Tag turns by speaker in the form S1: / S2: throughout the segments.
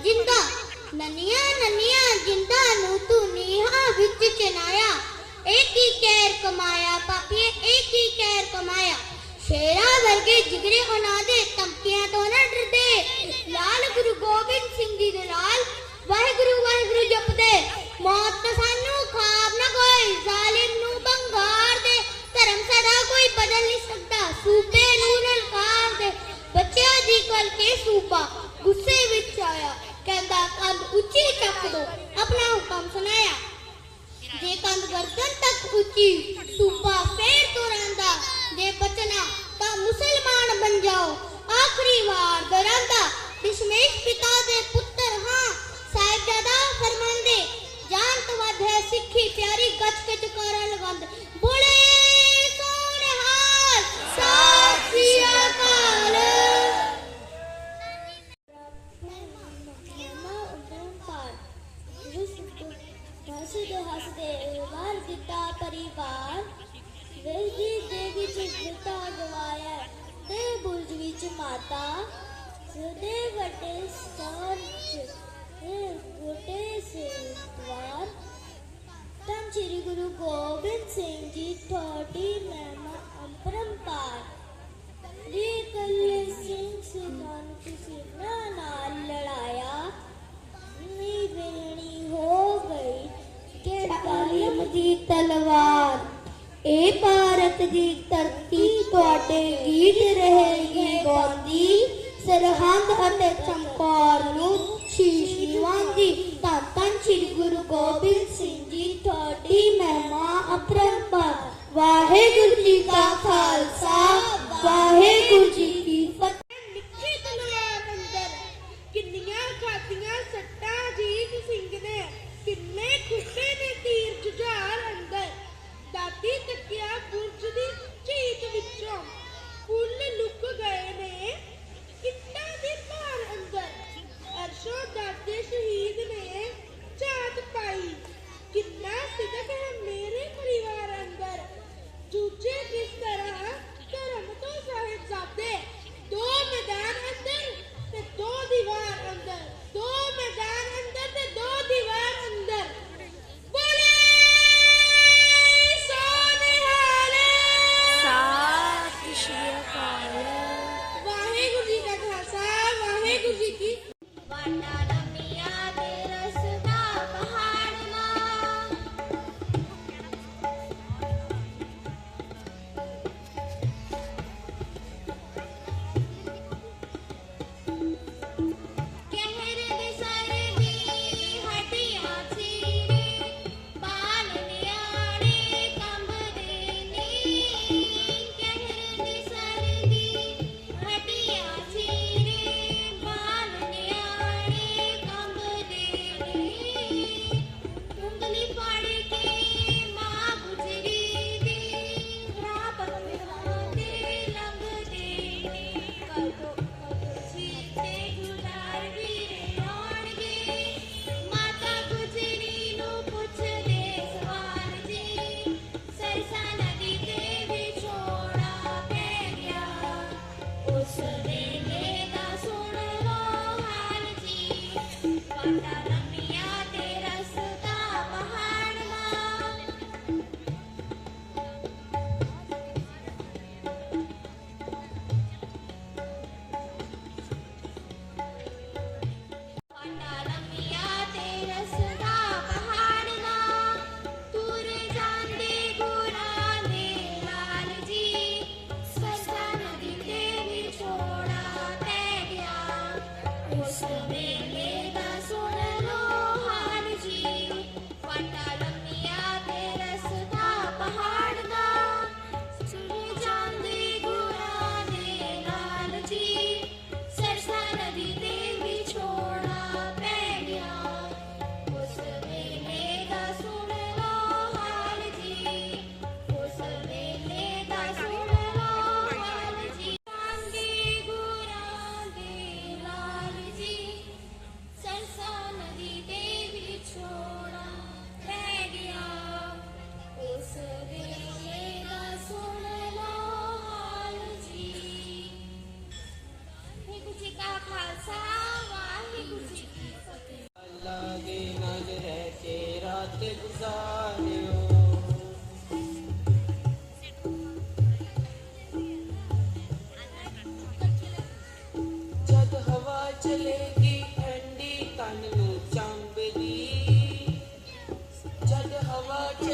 S1: जिंदा ननिया ननिया जिंदा नू तू नीहा विच चनाया एक ही कहर कमाया पापिए एक ही कहर कमाया शेरा वर्गे जिगरे उन्हां दे धमकियां तो ना डरदे लाल गुरु गोबिंद सिंह जी दे नाल वाहिगुरु जपदे मौत तो सानू खाब ना कोई जालिम नू बंगार दे धर्म सदा कोई बदल नहीं सकता सूबे नू ललकार दे बच्चियां दी कल के सूबा गुस्से विच आया कहंदा कंध उच्ची चक दो अपना हुक्म सुनाया जे कंध गर्दन तक उच्ची सूबा फेर तो रंदा जे बचना ता मुसलमान बन जाओ आखिरी वार दरांदा दशमेश पिता दे पुत्र हां साहिबजादा फरमांदे जान तो वध है सिक्खी प्यारी गच के जकारा लगांदे बोले सोने हाल सत श्री अकाल हसदे वार दिता परिवार वेदी दे विच बेटा गवाया ते बुर्ज विच माता सदे वटे स्थान गोटे से द्वार धन श्री गुरु गोबिंद सिंह जी थोड़ी महिमा अपरंपार रे कल्ले सिंह से नानक सीना नाल लड़ाया नी वेणी हो गई के कालिम दी तलवार ए भारत दी धरती तुहाडे गीत रहेगी गांदी सरहंद अते चमकौर नू शीश निवांदी धन धन श्री गुरु गोबिंद सिंह जी तुहाडी महिमा अपरंपार वाहिगुरु जी का खालसा वाहिगुरु जी की फतेह निखी तलवार अंदर किन्नियां खादियां सट्टां जीत सिंह ने किन्ने खुट्टे ने तीर जुझार अंदर दाती तकिया बुर्ज दी चीत विचों फुੱਲ लुक गए ने इट्टां दे भार अंदर अरशों दादे शहीद ने झात पाई किन्ना सिदक है मेरे परिवार अंदर जूझे किस तरह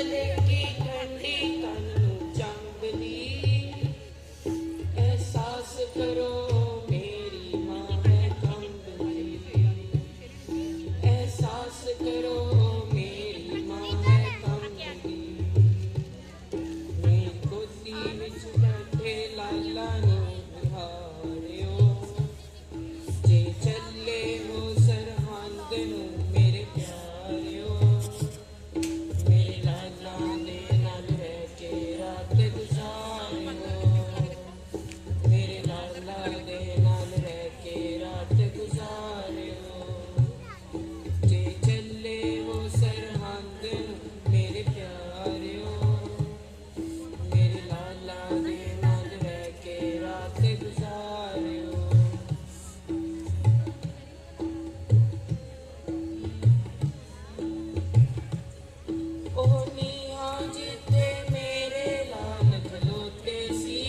S2: लेगी ठंडी तन नू चंबली, एहसास करो मेरी माँ है कंबली, एहसास करो मेरी माँ है कंबली। मैं गोदी विच बैठे लाला नू बिहारियो, जे चले हो सरहंद नू मेरे प्यारियो, मेरे लाला दे नाल रह के रात गुजारियो, मेरे लाला दे नाल रह के रात गुजारियो, जे चले हो सरहंद नू मेरे प्यारियो, मेरे लाला दे नाल रह के रात गुजारियो। ओ नीहा जिते मेरे लाल खलोते सी,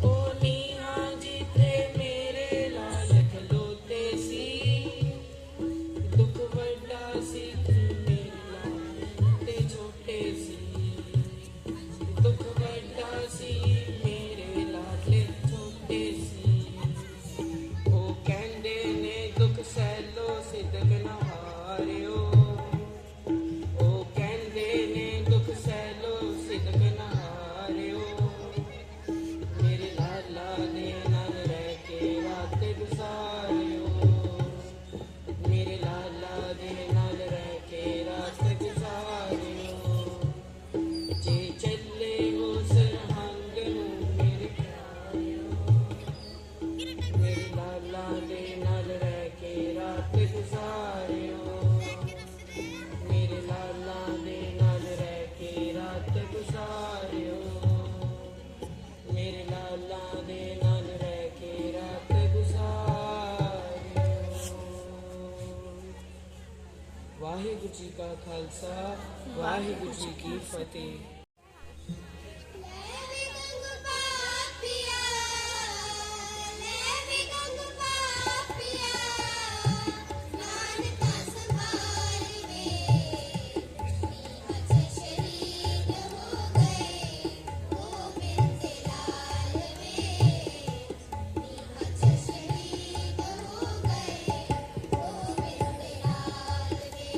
S2: ओ नीहा जिते मेरे लाल खलोते सी, दुख वड्डा सी मेरे लाल ते छोटे सी, दुख वड्डा सी मेरे लाले छोटे सी। ओ कहंदे ने दुख सैलो सिदक ना हारियो, ओ कहंदे ने दुख सैलो सिदक ना हारियो, मेरे लाला दे नाल रह के रात गुजारियो, मेरे लाला दे नाल रह के रात गुजारियो, जे चले हो सरहंद नू मेरे प्यारियो, मेरे लाला दे नाल रह के रात गुजारियो, मेरे लाला दे नाल रह के रात गुजारियो, मेरे लाला दे नाल रह के रात गुजारियो। वाहिगुरू जी का खालसा, वाहिगुरू जी की फतेह।
S1: ले वे गंग पापिया, ले वे गंग पापिया, नानका संभाल वे, नीहा से शहीद हो गए गोविंद लाल वे, नीहा से शहीद हो गए गोविंद लाल वे।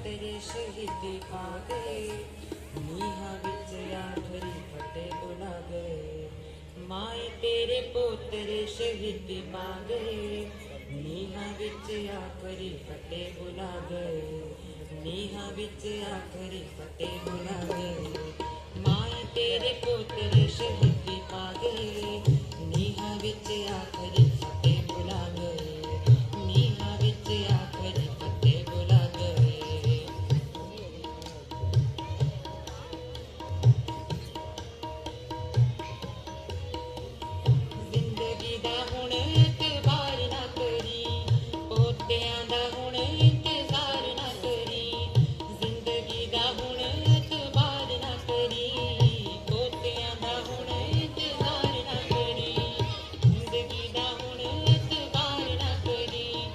S3: ਪੋਤਰੇ ਸ਼ਹੀਦੀ ਪਾ ਗਏ, ਨੀਹਾਂ ਵਿੱਚ ਆਖਰੀ ਫਤਿਹ ਬੁਲਾ ਗਏ। ਮਾਏ ਤੇਰੇ ਪੋਤਰੇ ਸ਼ਹੀਦੀ ਪਾ ਗਏ, ਨੀਹਾਂ ਵਿੱਚ ਆਖਰੀ ਫਤਿਹ ਬੁਲਾ ਗਏ, ਨੀਹਾਂ ਵਿੱਚ ਆਖਰੀ ਫਤਿਹ ਬੁਲਾ ਗਏ। ਮਾਏ ਤੇਰੇ ਪੋਤਰੇ ਸ਼ਹੀਦੀ ਪਾ ਗਏ, ਨੀਹਾਂ ਵਿੱਚ ਆਖਰੀ ਫਤਿਹ ਬੁਲਾ ਗਏ, ਨੀਹਾਂ ਵਿੱਚ ਆਖਰੀ ਫਤਿਹ ਬੁਲਾ ਗਏ। ਜ਼ਿੰਦਗੀ ਦਾ ਹੁਣ ਇਤਬਾਰ ਨਾ ਕਰੀ, ਪੋਤਿਆਂ ਦਾ ਹੁਣ ਇੰਤਜ਼ਾਰ ਨਾ ਕਰੀ, ਜ਼ਿੰਦਗੀ ਦਾ ਹੁਣ ਇਤਬਾਰ ਨਾ ਕਰੀ, ਪੋਤਿਆਂ ਦਾ ਹੁਣ ਇੰਤਜ਼ਾਰ ਨਾ ਕਰੀ, ਜ਼ਿੰਦਗੀ ਦਾ ਹੁਣ ਇਤਬਾਰ ਨਾ ਕਰੀ,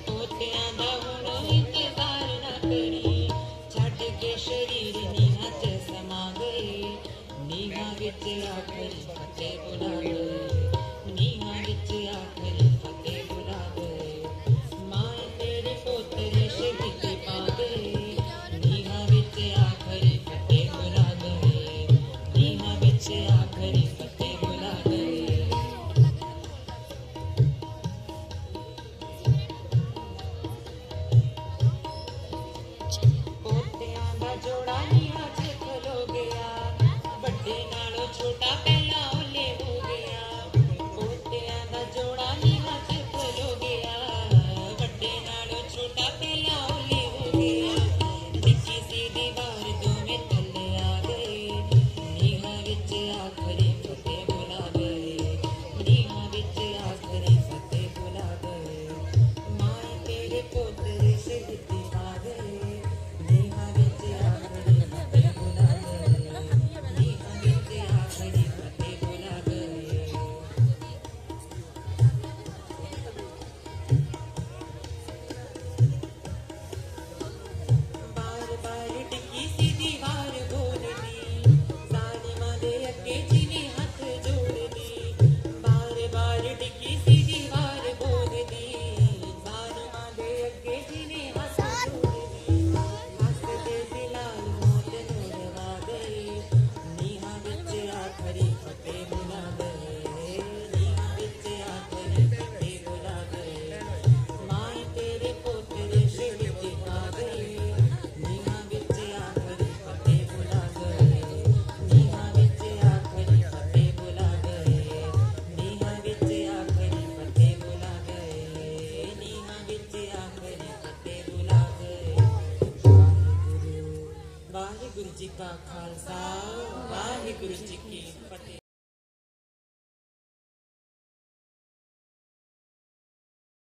S3: ਪੋਤਿਆਂ ਦਾ ਹੁਣ ਇੰਤਜ਼ਾਰ ਨਾ ਕਰੀ। ਛੱਡ ਕੇ ਸ਼ਰੀਰ ਨੀਹਾਂ 'ਚ ਸਮਾ ਗਏ, ਨੀਹਾਂ ਵਿੱਚ ਆਖਰੀ ਫਤਿਹ ਬੁਲਾ ਗਏ, ਨੀਹਾਂ ਵਿੱਚ ਆਖਰੀ ਫਤਿਹ ਬੁਲਾ ਗਏ। ਮਾਏ ਤੇਰੇ ਪੋਤਰੇ ਸ਼ਹੀਦੀ ਪਾ ਗਏ, ਨੀਹਾਂ ਵਿੱਚ ਆਖਰੀ ਫਤਿਹ ਬੁਲਾ ਗਏ, ਨੀਹਾਂ ਵਿੱਚ ਆਖਰੀ ਫਤਿਹ ਬੁਲਾ ਗਏ। ਪੋਤਿਆਂ ਦਾ ਜੋੜਾ ਨੀਹਾਂ 'ਚ ਖਲੋ ਗਿਆ, ਵੱਡੇ ਨਾਲੋਂ ਛੋਟਾ ਪਹਿਲਾਂ ਓਲੇ ਹੋ ਗਿਆ। ਪੋਤਿਆਂ ਦਾ ਜੋੜਾ ਨੀਹਾਂ 'ਚ ਖਲੋ ਗਿਆ, ਵੱਡੇ ਨਾਲੋਂ ਛੋਟਾ ਪਹਿਲਾਂ ਓਲੇ ਹੋ ਗਿਆ। ਨਿੱਕੀ ਸੀ ਦੀਵਾਰ ਦੋਵੇਂ ਥੱਲੇ ਆ ਗਏ, ਨੀਹਾਂ ਵਿੱਚ ਆਖਰੀ ਫਤਿਹ ਬੁਲਾ ਗਏ, ਨੀਹਾਂ ਵਿੱਚ ਆਖਰੀ ਫਤਿਹ ਬੁਲਾ ਗਏ। ਮਾਏ ਤੇਰੇ ਪੋਤਰੇ ਸ਼ਹੀਦੀ ਪਾ ਗਏ, ਨੀਹਾਂ ਵਿੱਚ ਆਖਰੀ ਫਤਿਹ ਬੁਲਾ ਗਏ, ਨੀਹਾਂ ਵਿੱਚ ਆਖਰੀ ਫਤਿਹ ਬੁਲਾ ਗਏ। ਬਾਰ ਬਾਰ ਡਿੱਗੀ ਸੀ ਦੀਵਾਰ ਬੋਲਦੀ, ਜ਼ਾਲਿਮਾਂ ਦੇ ਅੱਗੇ ਜਿਵੇਂ ਹੱਥ ਜੋੜਦੀ। ਬਾਰ ਬਾਰ ਡਿੱਗੀ ਸੀ ਦੀਵਾਰ ਬੋਲਦੀ, ਜ਼ਾਲਿਮਾਂ ਦੇ ਅੱਗੇ ਜਿਵੇਂ ਹੱਥ ਜੋੜਦੀ। ਹੱਸਦੇ ਦਿਲਾਲ ਮੌਤ ਨੂੰ ਰਵਾ ਗਏ, ਨੀਹਾਂ ਵਿੱਚ ਆਖਰੀ ਫਤਿਹ ਬੁਲਾ ਗਏ, ਨੀਹਾਂ ਵਿੱਚ ਆਖਰੀ ਫਤਿਹ ਬੁਲਾ ਗਏ। ਮਾਏ ਤੇਰੇ ਪੋਤਰੇ ਸ਼ਹੀਦੀ ਪਾ ਗਏ, ਨੀਹਾਂ ਵਿੱਚ ਆਖਰੀ ਫਤਿਹ ਬੁਲਾ ਗਏ, ਨੀਹਾਂ ਵਿੱਚ ਆਖਰੀ ਫਤਿਹ ਬੁਲਾ ਗਏ, ਨੀਹਾਂ ਵਿੱਚ ਆਖਰੀ ਫਤਿਹ ਬੁਲਾ ਗਏ, ਨੀਹਾਂ ਵਿੱਚ ਆਖਰੀ ਫਤਿਹ ਬੁਲਾ ਗਏ। ਵਾਹਿਗੁਰੂ ਵਾਹਿਗੁਰੂ ਜੀ ਕਾ ਖਾਲਸਾ, ਵਾਹਿਗੁਰੂ ਜੀ ਕੀ ਫਤਿਹ।